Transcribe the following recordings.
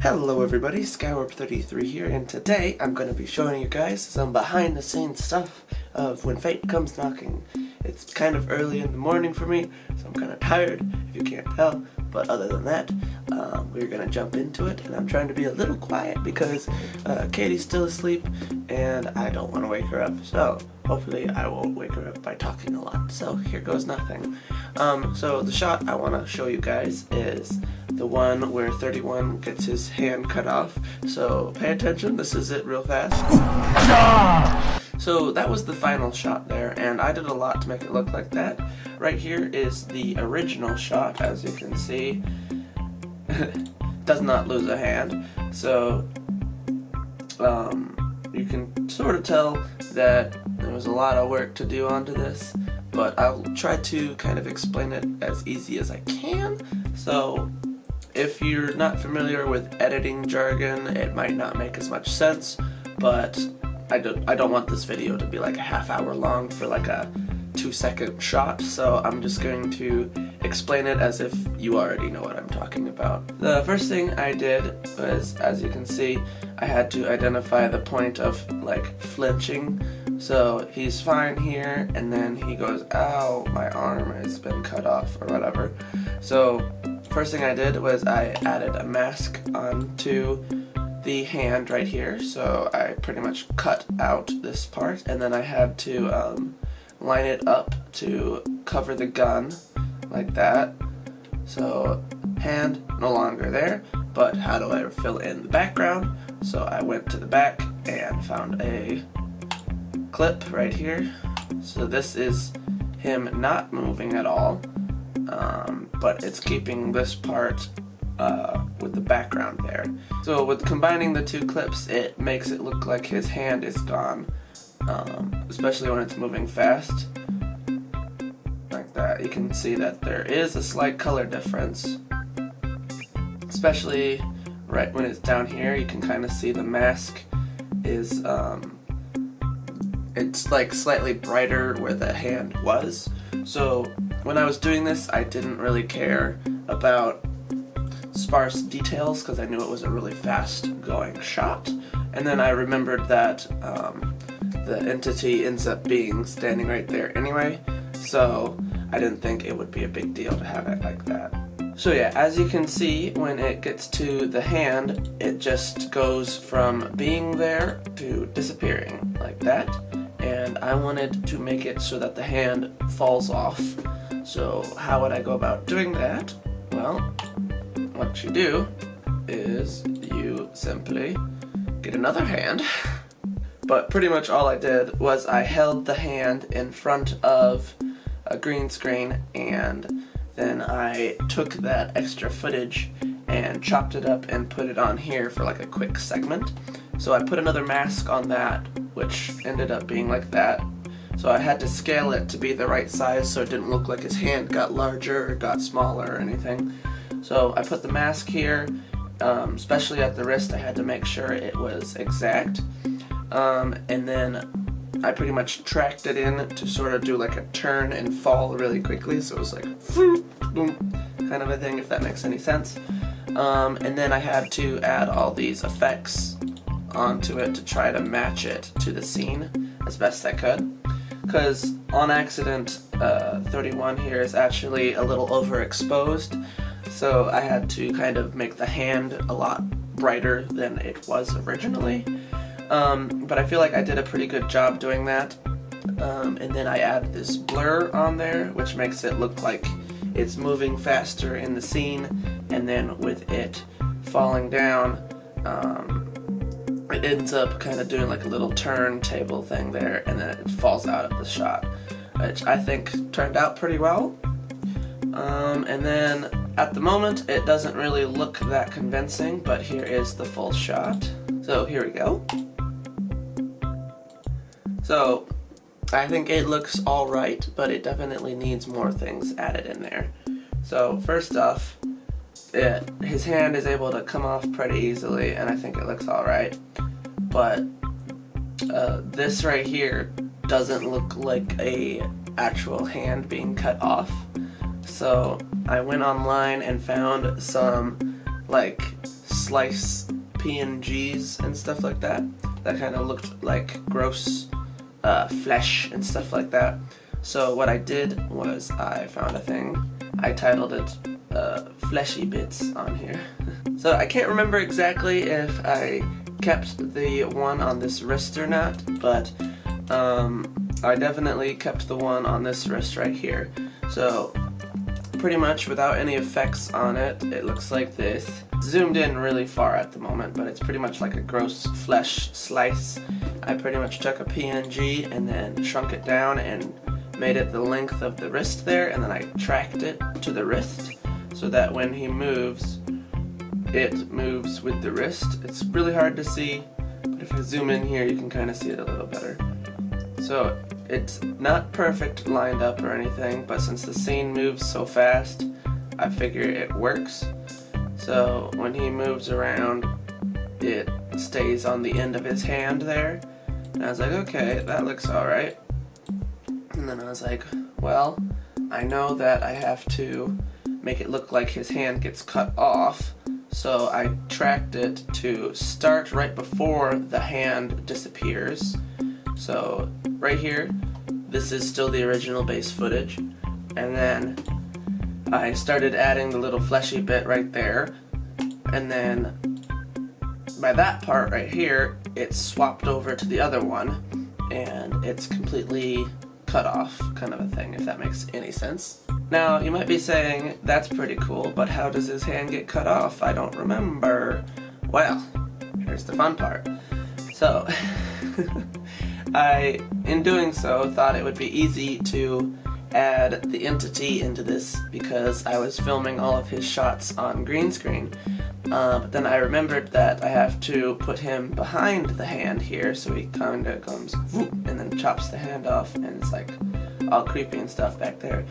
Hello everybody, Skywarp33 here, and today I'm going to be showing you guys some behind the scenes stuff of when fate comes knocking. It's kind of early in the morning for me, so I'm kind of tired, if you can't tell, but other than that, we're going to jump into it, and I'm trying to be a little quiet because Katie's still asleep, and I don't want to wake her up, so hopefully I won't wake her up by talking a lot, so here goes nothing. So the shot I want to show you guys is the one where 31 gets his hand cut off, so pay attention, this is it real fast. So that was the final shot there, and I did a lot to make it look like that. Right here is the original shot, as you can see. Does not lose a hand, so you can sort of tell that there was a lot of work to do onto this, but I'll try to kind of explain it as easy as I can. So if you're not familiar with editing jargon, it might not make as much sense, but I don't want this video to be like a half-hour long for like a 2-second shot, so I'm just going to explain it as if you already know what I'm talking about. The first thing I did was, as you can see, I had to identify the point of like flinching. So he's fine here, and then he goes, ow, my arm has been cut off, or whatever. So first thing I did was I added a mask onto the hand right here, so I pretty much cut out this part, and then I had to line it up to cover the gun, like that. So hand no longer there, but how do I fill in the background? So I went to the back and found a clip right here. So this is him not moving at all, but it's keeping this part with the background there. So with combining the two clips, it makes it look like his hand is gone, especially when it's moving fast. Like that, you can see that there is a slight color difference, especially right when it's down here. You can kind of see the mask is it's like slightly brighter where the hand was. So when I was doing this, I didn't really care about sparse details because I knew it was a really fast going shot, and then I remembered that the entity ends up being standing right there anyway, so I didn't think it would be a big deal to have it like that. So yeah, as you can see, when it gets to the hand, it just goes from being there to disappearing like that, and I wanted to make it so that the hand falls off. So how would I go about doing that? Well, what you do is you simply get another hand, but pretty much all I did was I held the hand in front of a green screen, and then I took that extra footage and chopped it up and put it on here for like a quick segment. So I put another mask on that, which ended up being like that. So I had to scale it to be the right size so it didn't look like his hand got larger or got smaller or anything. So I put the mask here, especially at the wrist. I had to make sure it was exact, and then I pretty much tracked it in to sort of do like a turn and fall really quickly, so it was like boom, kind of a thing, if that makes any sense. And then I had to add all these effects onto it to try to match it to the scene as best I could, because on accident 31 here is actually a little overexposed. So I had to kind of make the hand a lot brighter than it was originally. But I feel like I did a pretty good job doing that. And then I add this blur on there, which makes it look like it's moving faster in the scene. And then with it falling down, it ends up kind of doing like a little turntable thing there, and then it falls out of the shot, which I think turned out pretty well. And then at the moment, it doesn't really look that convincing, but here is the full shot. So here we go. So I think it looks alright, but it definitely needs more things added in there. So first off, his hand is able to come off pretty easily, and I think it looks alright. But this right here doesn't look like a actual hand being cut off. So I went online and found some like slice PNGs and stuff like that. That kind of looked like gross flesh and stuff like that. So what I did was I found a thing. I titled it Fleshy Bits on here. So I can't remember exactly if I kept the one on this wrist or not, but I definitely kept the one on this wrist right here. So pretty much without any effects on it, it looks like this. Zoomed in really far at the moment, but it's pretty much like a gross flesh slice. I pretty much took a PNG and then shrunk it down and made it the length of the wrist there, and then I tracked it to the wrist so that when he moves, it moves with the wrist. It's really hard to see, but if I zoom in here, you can kind of see it a little better. So it's not perfect lined up or anything, but since the scene moves so fast, I figure it works. So when he moves around, it stays on the end of his hand there. And I was like, okay, that looks alright. And then I was like, well, I know that I have to make it look like his hand gets cut off. So I tracked it to start right before the hand disappears. So right here, this is still the original base footage. And then I started adding the little fleshy bit right there, and then by that part right here, it's swapped over to the other one, and it's completely cut off, kind of a thing, if that makes any sense. Now, you might be saying, that's pretty cool, but how does his hand get cut off? I don't remember. Well, here's the fun part. So, I, in doing so, thought it would be easy to add the entity into this because I was filming all of his shots on green screen. But then I remembered that I have to put him behind the hand here, so he kind of comes whoop, and then chops the hand off, and it's like all creepy and stuff back there.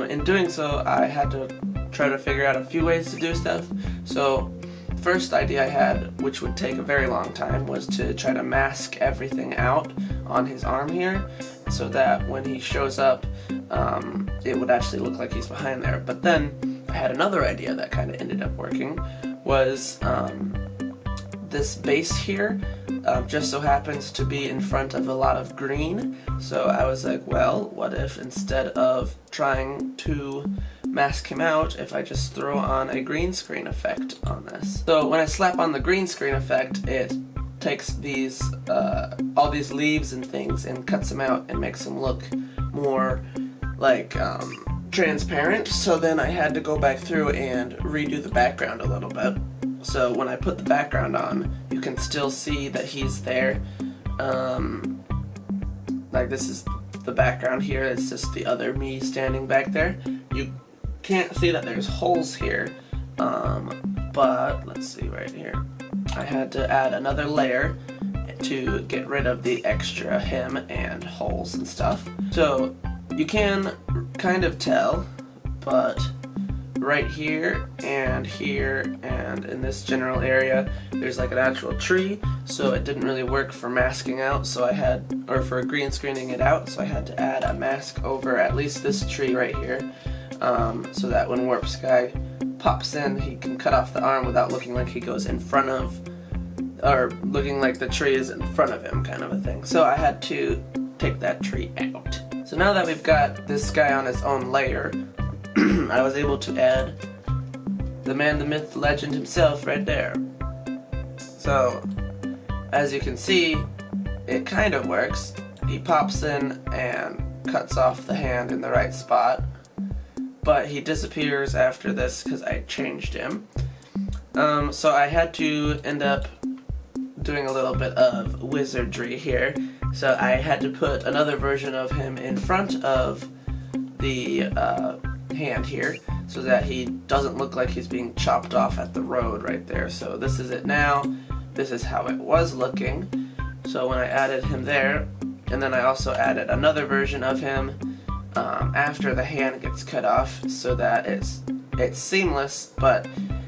In doing so, I had to try to figure out a few ways to do stuff. So the first idea I had, which would take a very long time, was to try to mask everything out on his arm here, so that when he shows up, it would actually look like he's behind there. But then I had another idea that kind of ended up working, was this base here just so happens to be in front of a lot of green. So I was like, well, what if instead of trying to mask him out, if I just throw on a green screen effect on this. So when I slap on the green screen effect, it takes these all these leaves and things and cuts them out and makes them look more like transparent. So then I had to go back through and redo the background a little bit. So when I put the background on, you can still see that he's there. Like this is the background here, it's just the other me standing back there. You can't see that there's holes here, but let's see right here. I had to add another layer to get rid of the extra hem and holes and stuff. So you can kind of tell, but right here and in this general area, there's like an actual tree, so it didn't really work for masking out, so I had, or for green screening it out, so I had to add a mask over at least this tree right here, so that when Warp Sky pops in, he can cut off the arm without looking like he goes in front of, or looking like the tree is in front of him, kind of a thing. So I had to take that tree out. So now that we've got this guy on his own layer, I was able to add the man, the myth, the legend himself right there. So, as you can see, it kind of works. He pops in and cuts off the hand in the right spot, but he disappears after this because I changed him. So I had to end up doing a little bit of wizardry here. So I had to put another version of him in front of the hand here, so that he doesn't look like he's being chopped off at the road right there. So this is it now. This is how it was looking. So when I added him there, and then I also added another version of him after the hand gets cut off, so that it's seamless, but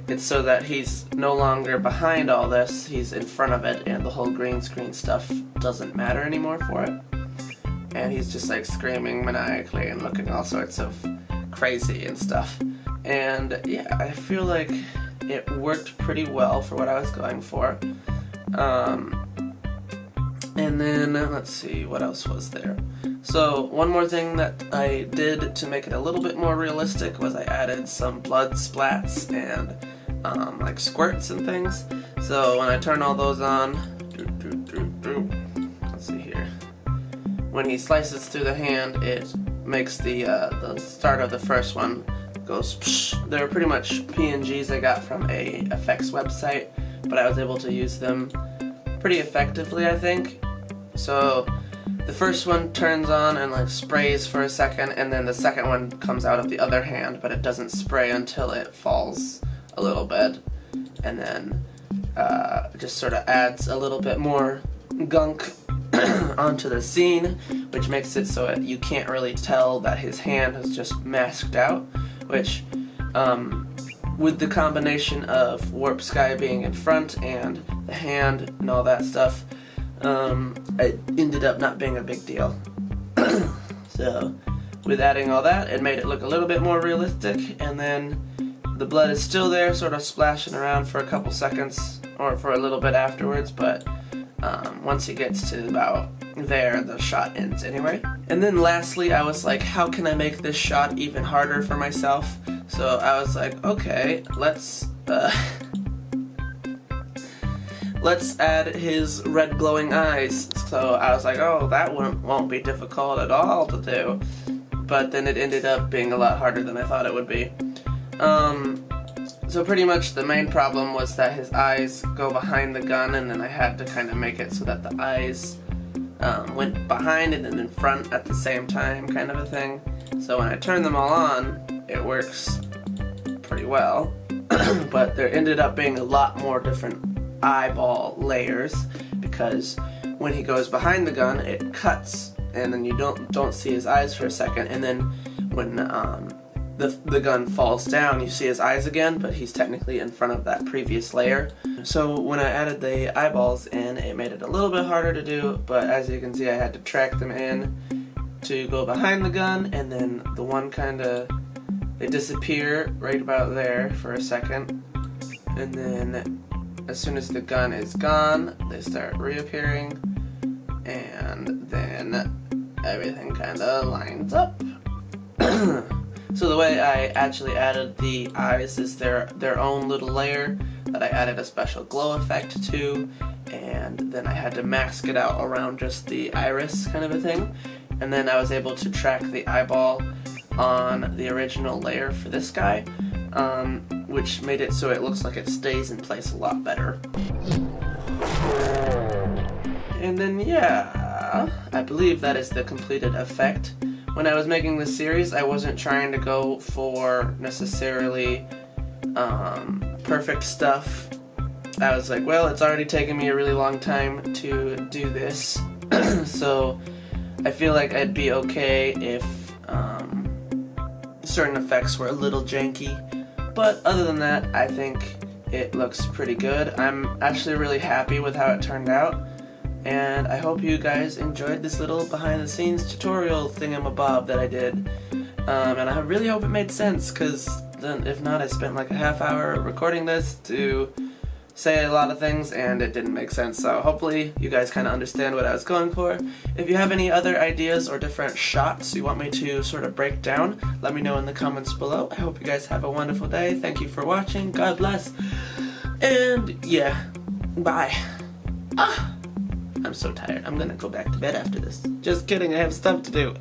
it's so that he's no longer behind all this, he's in front of it, and the whole green screen stuff doesn't matter anymore for it. And he's just like screaming maniacally and looking all sorts of crazy and stuff. And yeah, I feel like it worked pretty well for what I was going for. And then, let's see, what else was there? So, one more thing that I did to make it a little bit more realistic was I added some blood splats and like squirts and things. So when I turn all those on, let's see here. When he slices through the hand, it makes the start of the first one goes psh. They're pretty much PNGs I got from a effects website, but I was able to use them pretty effectively, I think. So the first one turns on and like sprays for a second, and then the second one comes out of the other hand, but it doesn't spray until it falls a little bit, and then just sort of adds a little bit more gunk onto the scene, which makes it so that you can't really tell that his hand is just masked out, which with the combination of Warp Sky being in front and the hand and all that stuff, it ended up not being a big deal. So with adding all that, it made it look a little bit more realistic, and then the blood is still there, sort of splashing around for a couple seconds, or for a little bit afterwards, but once he gets to about there, the shot ends anyway. And then lastly, I was like, how can I make this shot even harder for myself? So I was like, okay, let's add his red glowing eyes. So I was like, oh, that won't be difficult at all to do. But then it ended up being a lot harder than I thought it would be. So pretty much the main problem was that his eyes go behind the gun, and then I had to kind of make it so that the eyes went behind and then in front at the same time, kind of a thing. So when I turn them all on, it works pretty well. But there ended up being a lot more different eyeball layers, because when he goes behind the gun, it cuts, and then you don't see his eyes for a second, and then when the gun falls down, you see his eyes again, but he's technically in front of that previous layer. So when I added the eyeballs in, it made it a little bit harder to do, but as you can see, I had to track them in to go behind the gun, and then the one they disappear right about there for a second, and then as soon as the gun is gone, they start reappearing, and then everything kind of lines up. So the way I actually added the eyes is their own little layer that I added a special glow effect to, and then I had to mask it out around just the iris kind of a thing, and then I was able to track the eyeball on the original layer for this guy, which made it so it looks like it stays in place a lot better. And then yeah, I believe that is the completed effect. When I was making this series, I wasn't trying to go for necessarily perfect stuff. I was like, well, it's already taken me a really long time to do this, so I feel like I'd be okay if certain effects were a little janky. But other than that, I think it looks pretty good. I'm actually really happy with how it turned out, and I hope you guys enjoyed this little behind the scenes tutorial thingamabob that I did. And I really hope it made sense, because then if not, I spent like a half hour recording this to say a lot of things and it didn't make sense, so hopefully you guys kind of understand what I was going for. If you have any other ideas or different shots you want me to sort of break down, let me know in the comments below. I hope you guys have a wonderful day. Thank you for watching. God bless. And yeah, bye. I'm so tired. I'm gonna go back to bed after this. Just kidding, I have stuff to do.